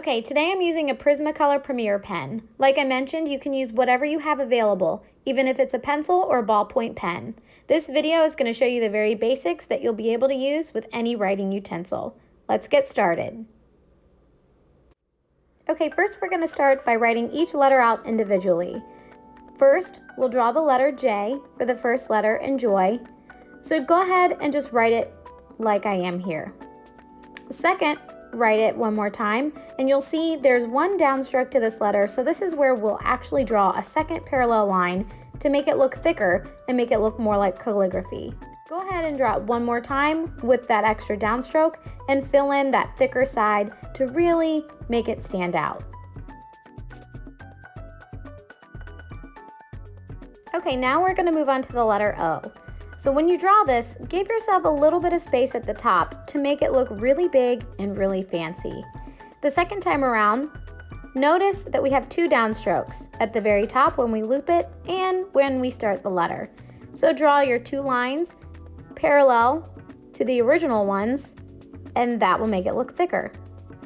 Okay, today I'm using a Prismacolor Premier pen. Like I mentioned, you can use whatever you have available, even if it's a pencil or a ballpoint pen. This video is going to show you the very basics that you'll be able to use with any writing utensil. Let's get started. Okay, first we're going to start by writing each letter out individually. First, we'll draw the letter J for the first letter in joy. So go ahead and just write it like I am here. Second, write it one more time, and you'll see there's one downstroke to this letter, so this is where we'll actually draw a second parallel line to make it look thicker and make it look more like calligraphy. Go ahead and draw it one more time with that extra downstroke and fill in that thicker side to really make it stand out. Okay, now we're going to move on to the letter O. So when you draw this, give yourself a little bit of space at the top to make it look really big and really fancy. The second time around, notice that we have two downstrokes at the very top when we loop it and when we start the letter. So draw your two lines parallel to the original ones, and that will make it look thicker.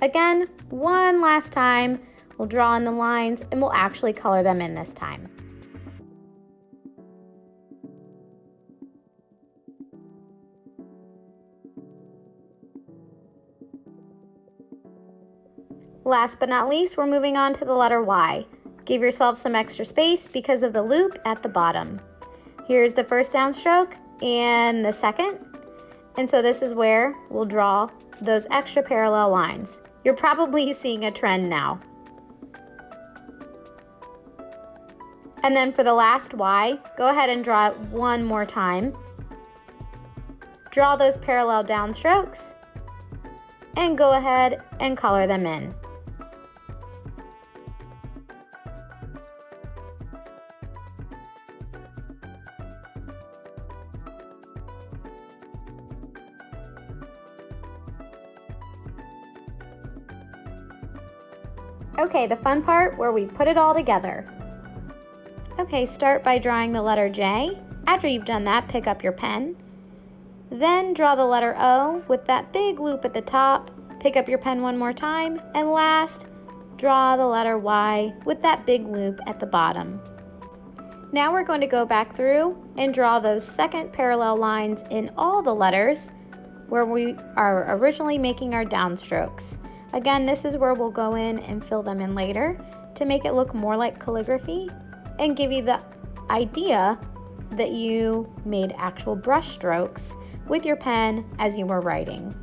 Again, one last time, we'll draw in the lines and we'll actually color them in this time. Last but not least, we're moving on to the letter Y. Give yourself some extra space because of the loop at the bottom. Here's the first downstroke and the second. And so this is where we'll draw those extra parallel lines. You're probably seeing a trend now. And then for the last Y, go ahead and draw it one more time. Draw those parallel downstrokes and go ahead and color them in. Okay, the fun part where we put it all together. Okay, start by drawing the letter J. After you've done that, pick up your pen. Then draw the letter O with that big loop at the top. Pick up your pen one more time. And last, draw the letter Y with that big loop at the bottom. Now we're going to go back through and draw those second parallel lines in all the letters where we are originally making our downstrokes. Again, this is where we'll go in and fill them in later to make it look more like calligraphy and give you the idea that you made actual brush strokes with your pen as you were writing.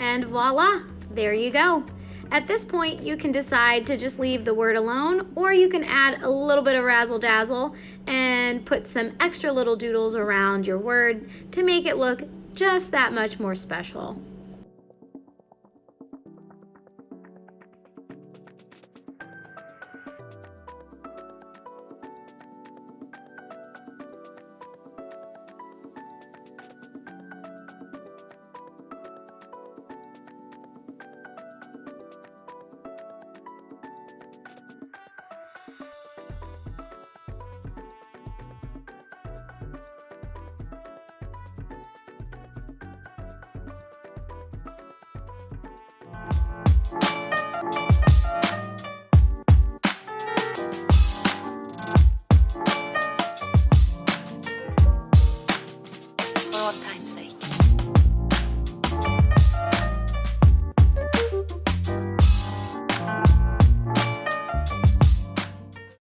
And voila, there you go. At this point, you can decide to just leave the word alone, or you can add a little bit of razzle dazzle and put some extra little doodles around your word to make it look just that much more special.